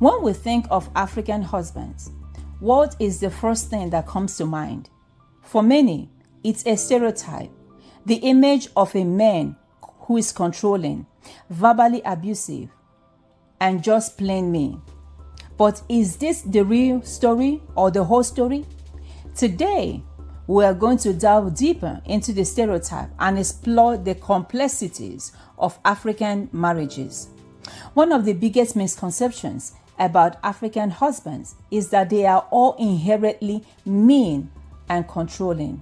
When we think of African husbands, what is the first thing that comes to mind? For many, it's a stereotype, the image of a man who is controlling, verbally abusive, and just plain mean. But is this the real story or the whole story? Today, we are going to delve deeper into the stereotype and explore the complexities of African marriages. One of the biggest misconceptions about African husbands is that they are all inherently mean and controlling.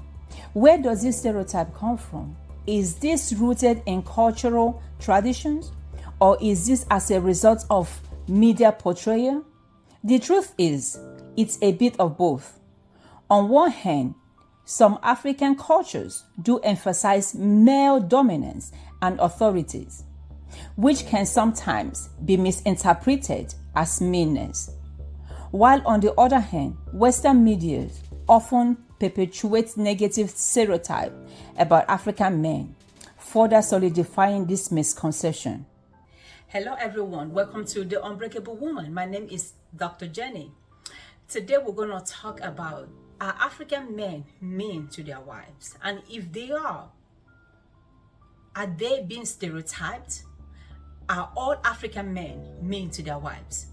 Where does this stereotype come from? Is this rooted in cultural traditions, or is this as a result of media portrayal? The truth is, it's a bit of both. On one hand, some African cultures do emphasize male dominance and authorities, which can sometimes be misinterpreted as meanness. While on the other hand, Western media often perpetuates negative stereotypes about African men, further solidifying this misconception. Hello everyone, welcome to The Unbreakable Woman. My name is Dr. Jenny. Today we're going to talk about, are African men mean to their wives? And if they are they being stereotyped? Are all African men mean to their wives?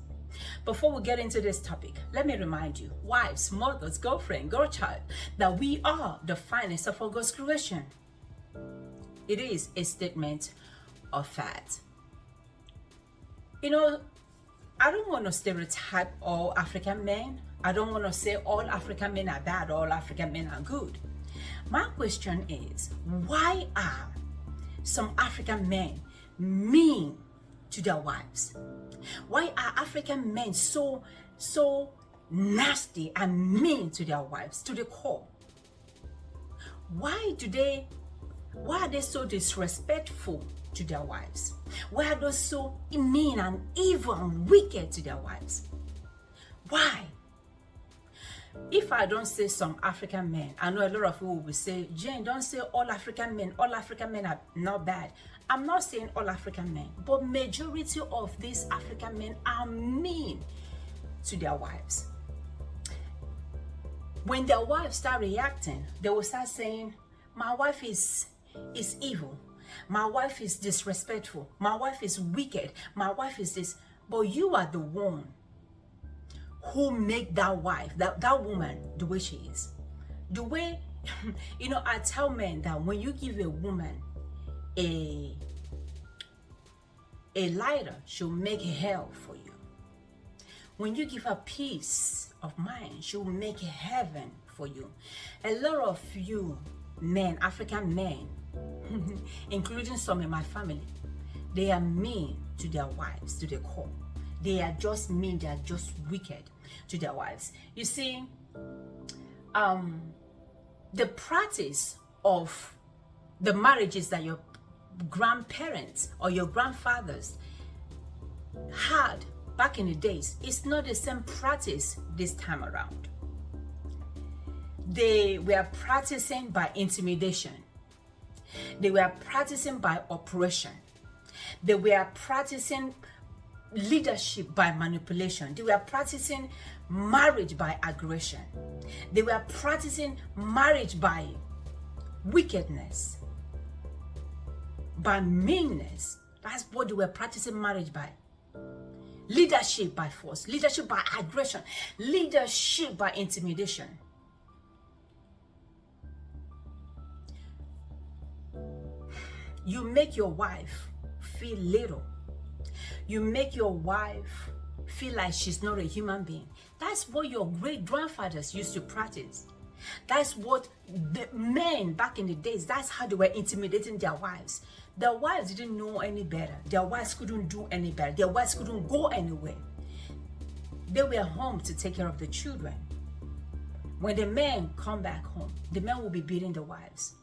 Before we get into this topic, let me remind you, wives, mothers, girlfriend, girlchild, that we are the finest of all God's creation. It is a statement of fact. You know, I don't want to stereotype all African men. I don't want to say all African men are bad, all African men are good. My question is, why are some African men mean to their wives? Why are African men so nasty and mean to their wives to the core? Why are they so disrespectful to their wives? Why are they so mean and evil and wicked to their wives? Why? If I don't say some African men, I know a lot of people will say, Jane, don't say all African men are not bad. I'm not saying all African men, but majority of these African men are mean to their wives. When their wives start reacting, they will start saying, my wife is evil. My wife is disrespectful. My wife is wicked. My wife is this. But you are the one who make that wife, that woman, the way she is. The way, I tell men that when you give a woman a lighter, she'll make hell for you. When you give her peace of mind, she'll make heaven for you. A lot of you men, African men, including some in my family, they are mean to their wives to the core. They are just mean, they are just wicked to their wives. You see, the practice of the marriages that your grandparents or your grandfathers had back in the days, it's not the same practice this time around. They were practicing by intimidation. They were practicing by oppression. They were practicing leadership by manipulation. They were practicing marriage by aggression. They were practicing marriage by wickedness, by meanness. That's what they were practicing marriage by. Leadership by force, leadership by aggression, leadership by intimidation. You make your wife feel little. You make your wife feel like she's not a human being. That's what your great grandfathers used to practice. That's what the men back in the days, that's how they were intimidating their wives. Their wives didn't know any better. Their wives couldn't do any better. Their wives couldn't go anywhere. They were home to take care of the children. When the men come back home, the men will be beating the wives.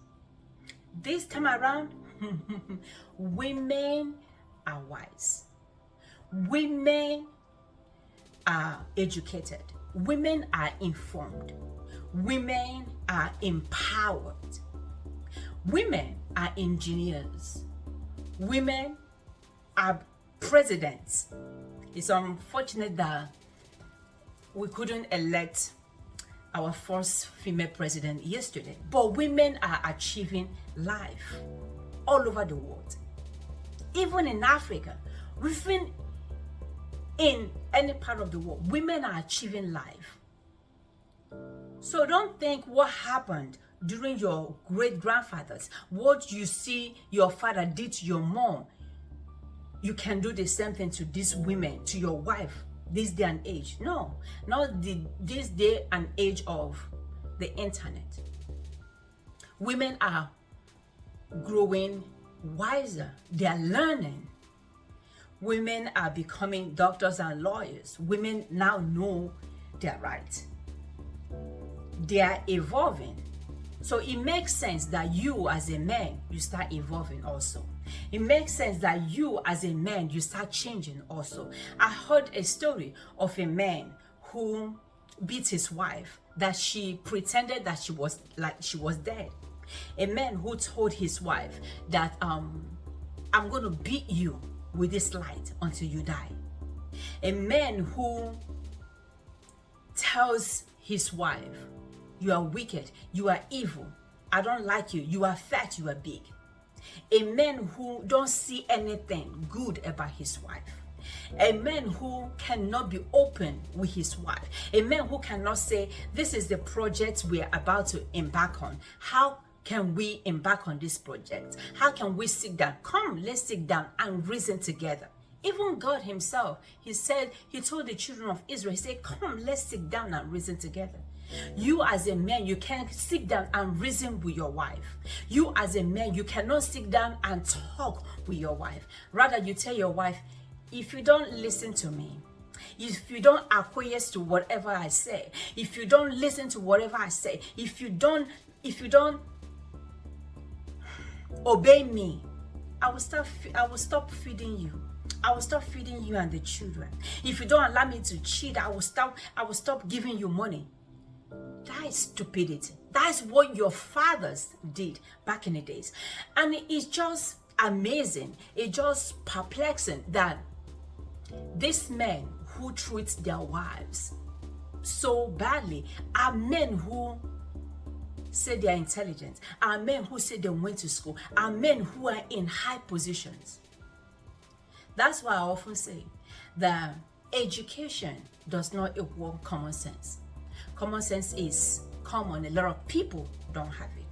This time around, women are wise. Women are educated. Women are informed. Women are empowered. Women are engineers. Women are presidents. It's unfortunate that we couldn't elect our first female president yesterday, but women are achieving life all over the world. Even in Africa, even in any part of the world, women are achieving life. So don't think what happened during your great-grandfathers, what you see your father did to your mom, you can do the same thing to these women, to your wife, this day and age. No, not this day and age of the internet. Women are growing wiser. They are learning. Women are becoming doctors and lawyers. Women now know their rights. They are evolving. So it makes sense that you as a man, you start evolving also. It makes sense that you as a man, you start changing also. I heard a story of a man who beat his wife, that she pretended that she was dead. A man who told his wife that I'm going to beat you with this light until you die. A man who tells his wife, you are wicked, you are evil, I don't like you, you are fat, you are big. A man who don't see anything good about his wife. A man who cannot be open with his wife. A man who cannot say, this is the project we are about to embark on. How can we embark on this project? How can we sit down? Come, let's sit down and reason together. Even God himself, he told the children of Israel, he said, come, let's sit down and reason together. You as a man, you can't sit down and reason with your wife. You as a man, you cannot sit down and talk with your wife. Rather, you tell your wife, if you don't listen to me, if you don't acquiesce to whatever I say, if you don't listen to whatever I say, if you don't obey me, I will stop feeding you. I will stop feeding you and the children. If you don't allow me to cheat, I will stop giving you money. That is stupidity. That's what your fathers did back in the days. And it's just amazing. It's just perplexing that these men who treat their wives so badly are men who say they are intelligent, are men who say they went to school, are men who are in high positions. That's why I often say that education does not equal common sense. Common sense is common. A lot of people don't have it.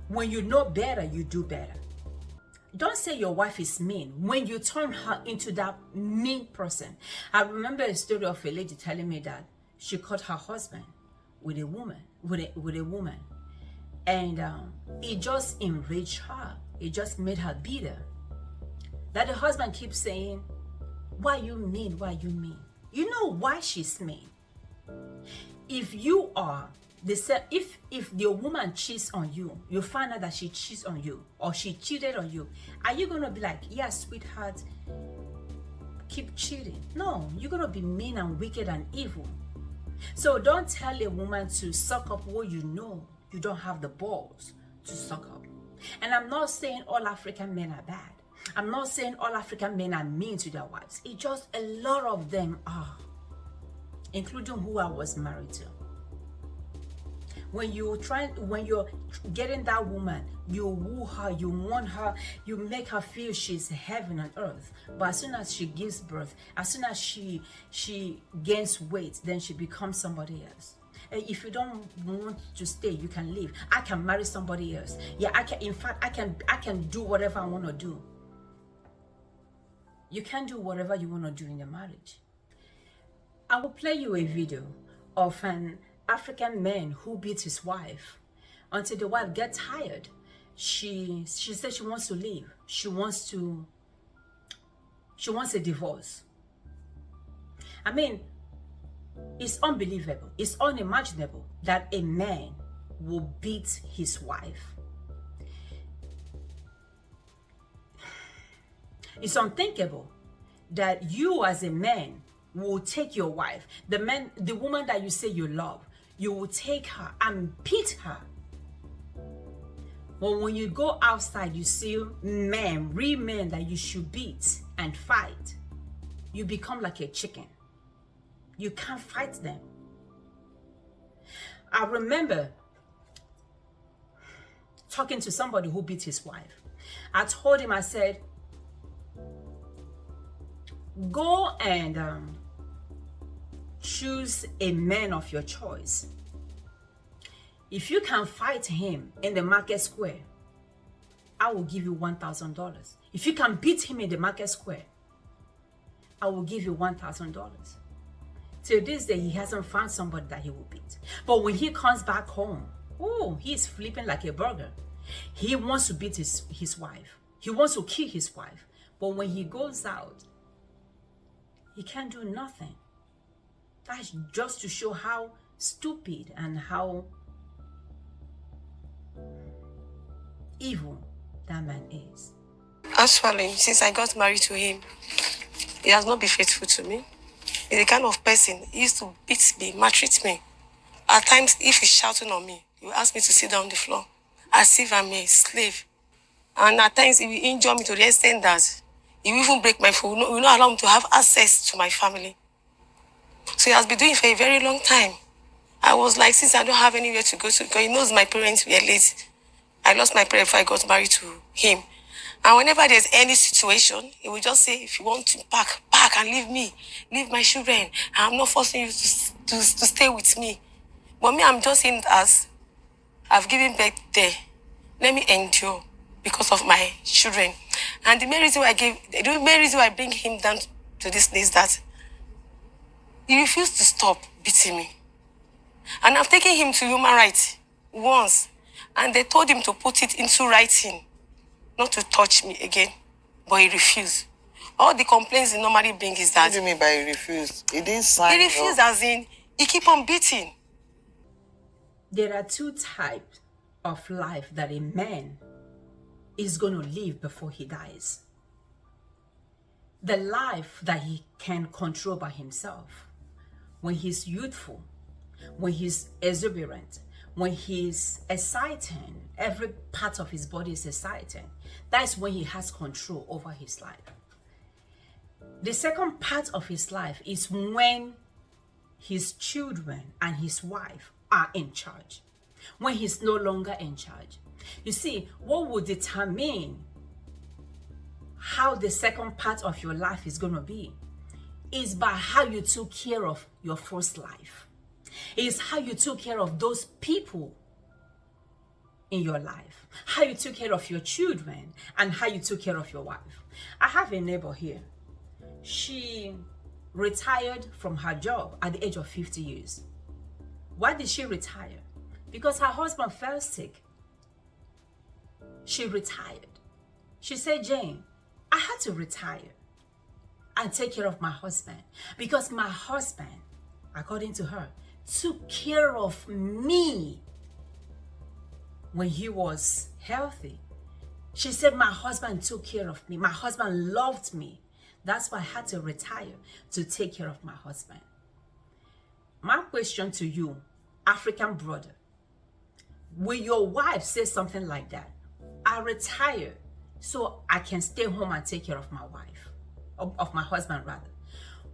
When you know better, you do better. Don't say your wife is mean when you turn her into that mean person. I remember a story of a lady telling me that she caught her husband with a woman, and it just enraged her. It just made her bitter. That the husband keeps saying, "Why you mean? Why you mean?" You know why she's mean. If you are the same, if the woman cheats on you, you find out that she cheats on you or she cheated on you, are you gonna be like, "Yeah, sweetheart, keep cheating"? No, you're gonna be mean and wicked and evil. So don't tell a woman to suck up what you know you don't have the balls to suck up. And I'm not saying all African men are bad. I'm not saying all African men are mean to their wives. It's just a lot of them are, including who I was married to. When you're getting that woman, you woo her, you want her, you make her feel she's heaven on earth. But as soon as she gives birth, as soon as she gains weight, then she becomes somebody else. If you don't want to stay, you can leave. I can marry somebody else. Yeah, I can. In fact, I can do whatever I want to do. You can do whatever you want to do in the marriage. I will play you a video of an African man who beat his wife until the wife gets tired. She said she wants to leave. She wants a divorce. I mean, it's unbelievable. It's unimaginable that a man will beat his wife. It's unthinkable that you as a man will take your wife, the woman that you say you love, you will take her and beat her. But when you go outside, you see men, real men that you should beat. and fight, you become like a chicken. You can't fight them. I remember talking to somebody who beat his wife. I told him, I said, go and choose a man of your choice. If you can fight him in the market square, I will give you $1,000. If you can beat him in the market square, I will give you $1,000. Till this day, he hasn't found somebody that he will beat. But when he comes back home, oh, he's flipping like a burger. He wants to beat his wife. He wants to kill his wife. But when he goes out, he can't do nothing. That's just to show how stupid and how evil that man is. Actually, since I got married to him, he has not been faithful to me. He's the kind of person, he used to beat me, maltreat me. At times, if he's shouting on me, he will ask me to sit down on the floor, as if I'm a slave. And at times, he will injure me to the extent that he will even break my phone. He will not allow me to have access to my family. So he has been doing it for a very long time. I was like, since I don't have anywhere to go to, because he knows my parents were late. I lost my parents before I got married to him. And whenever there's any situation, he will just say, if you want to pack and leave me, leave my children. I'm not forcing you to stay with me. But me, I'm just saying it as I've given birth there. Let me endure because of my children. And the main reason why I bring him down to this place is that he refused to stop beating me. And I've taken him to human rights once, and they told him to put it into writing, not to touch me again, but he refused. All the complaints he normally bring is that... What do you mean by he refused? He didn't sign. He refused as in, he keep on beating. There are two types of life that a man is going to live before he dies. The life that he can control by himself. When he's youthful, when he's exuberant, when he's exciting, every part of his body is exciting. That's when he has control over his life. The second part of his life is when his children and his wife are in charge. When he's no longer in charge. You see, what will determine how the second part of your life is going to be is by how you took care of your first life. It's how you took care of those people in your life, how you took care of your children, and how you took care of your wife. I have a neighbor here. She retired from her job at the age of 50 years. Why did she retire? Because her husband fell sick. She retired. She said, Jane, I had to retire and take care of my husband because my husband, according to her, took care of me when he was healthy. She said, my husband took care of me. My husband loved me. That's why I had to retire to take care of my husband. My question to you, African brother, will your wife say something like that? I retire so I can stay home and take care of my wife, of my husband rather.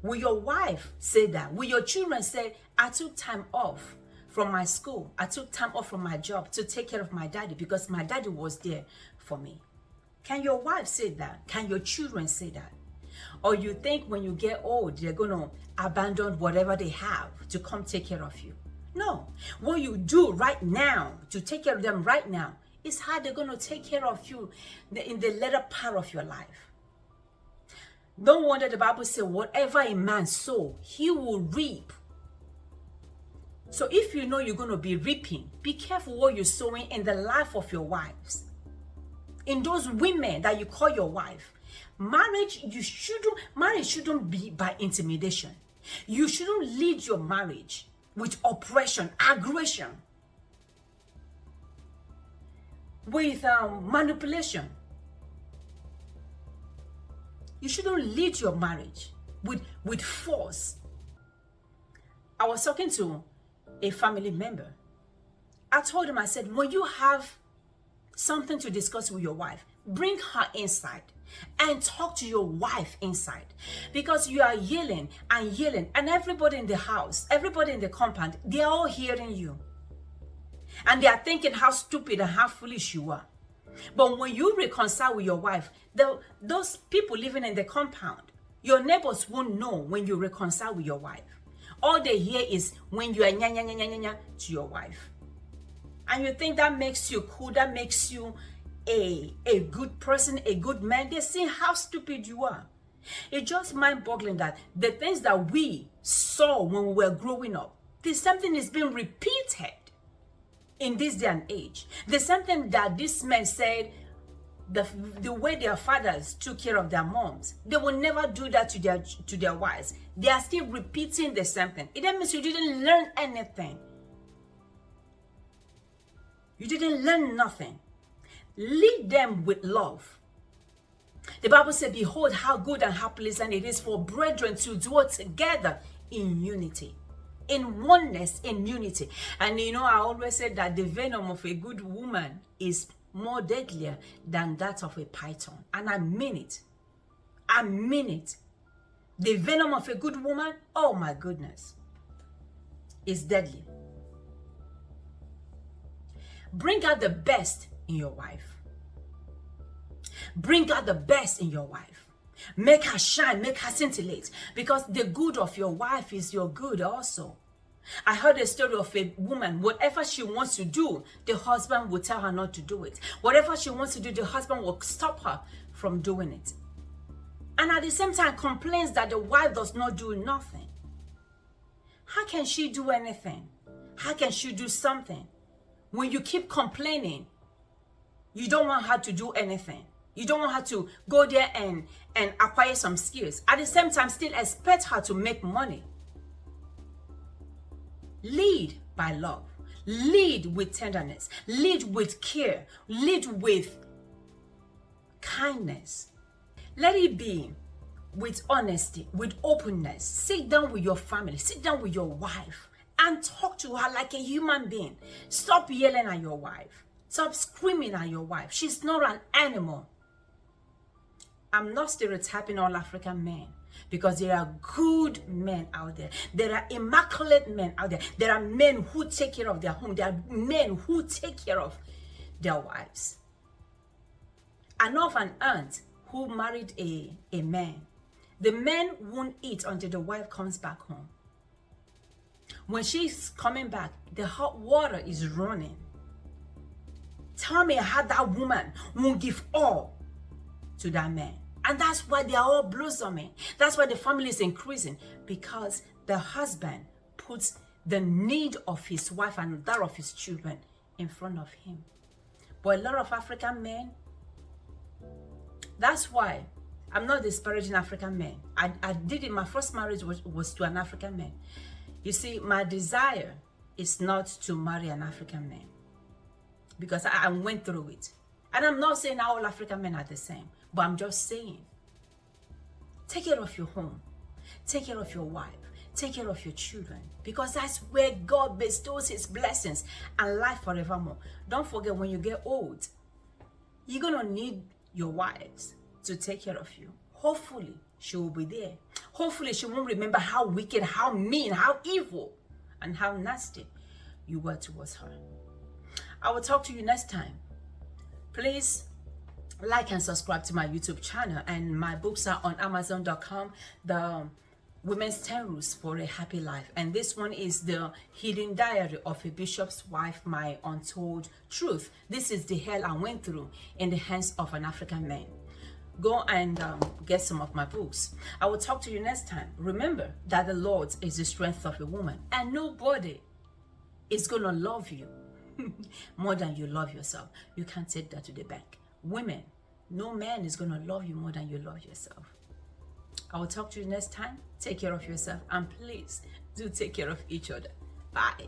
Will your wife say that? Will your children say, I took time off from my school. I took time off from my job to take care of my daddy because my daddy was there for me. Can your wife say that? Can your children say that? Or you think when you get old, they're going to abandon whatever they have to come take care of you? No. What you do right now to take care of them right now is how they're going to take care of you in the later part of your life. No wonder the Bible says, whatever a man sow, he will reap. So if you know you're going to be reaping, be careful what you're sowing in the life of your wives. In those women that you call your wife. Marriage shouldn't be by intimidation. You shouldn't lead your marriage with oppression, aggression, with manipulation. You shouldn't lead your marriage with force. I was talking to a family member. I told him, I said, when you have something to discuss with your wife, bring her inside. and talk to your wife inside, because you are yelling and everybody in the house, everybody in the compound, they are all hearing you, and they are thinking how stupid and how foolish you are. But when you reconcile with your wife, those people living in the compound, your neighbors won't know when you reconcile with your wife. All they hear is when you are nya nya nya nya nya nya to your wife, and you think that makes you cool, that makes you a good person, a good man. They see how stupid you are. It's just mind-boggling that the things that we saw when we were growing up, there's something is being repeated in this day and age. There's something that this man said, the way their fathers took care of their moms, they will never do that to their wives. They are still repeating the same thing. It means you didn't learn anything. You didn't learn nothing. Lead them with love. The Bible said, behold how good and how pleasant it is for brethren to dwell together in unity, in oneness, in unity. And I always said that the venom of a good woman is more deadlier than that of a python. And I mean it. I mean it. The venom of a good woman, oh my goodness, is deadly. Bring out the best in your wife. Bring out the best in your wife. Make her shine, make her scintillate, because the good of your wife is your good also. I heard a story of a woman, whatever she wants to do, the husband will tell her not to do it. Whatever she wants to do, the husband will stop her from doing it. And at the same time complains that the wife does not do nothing. How can she do anything? How can she do something? When you keep complaining, you don't want her to do anything. You don't want her to go there and acquire some skills. At the same time, still expect her to make money. Lead by love. Lead with tenderness. Lead with care. Lead with kindness. Let it be with honesty, with openness. Sit down with your family. Sit down with your wife and talk to her like a human being. Stop yelling at your wife. Stop screaming at your wife. She's not an animal. I'm not stereotyping all African men, because there are good men out there. There are immaculate men out there. There are men who take care of their home. There are men who take care of their wives. I know of an aunt who married a man. The man won't eat until the wife comes back home. When she's coming back, the hot water is running. Tell me how that woman won't give all to that man. And that's why they are all blossoming. That's why the family is increasing, because the husband puts the need of his wife and that of his children in front of him. But a lot of African men, that's why I'm not disparaging African men. I did it. My first marriage was to an African man. You see, my desire is not to marry an African man, because I went through it. And I'm not saying all African men are the same, but I'm just saying, take care of your home, take care of your wife, take care of your children, because that's where God bestows his blessings and life forevermore. Don't forget, when you get old, you're going to need your wives to take care of you. Hopefully, she will be there. Hopefully, she won't remember how wicked, how mean, how evil, and how nasty you were towards her. I will talk to you next time. Please like and subscribe to my YouTube channel, and my books are on Amazon.com. The Women's 10 Rules for a Happy Life, and this one is the Hidden Diary of a Bishop's Wife, My Untold Truth. This is the hell I went through in the hands of an African man. Go and get some of my books. I will talk to you next time. Remember that the Lord is the strength of a woman, and nobody is gonna love you more than you love yourself. You can't take that to the bank. Women, no man is gonna love you more than you love yourself. I will talk to you next time. Take care of yourself, and please do take care of each other. Bye.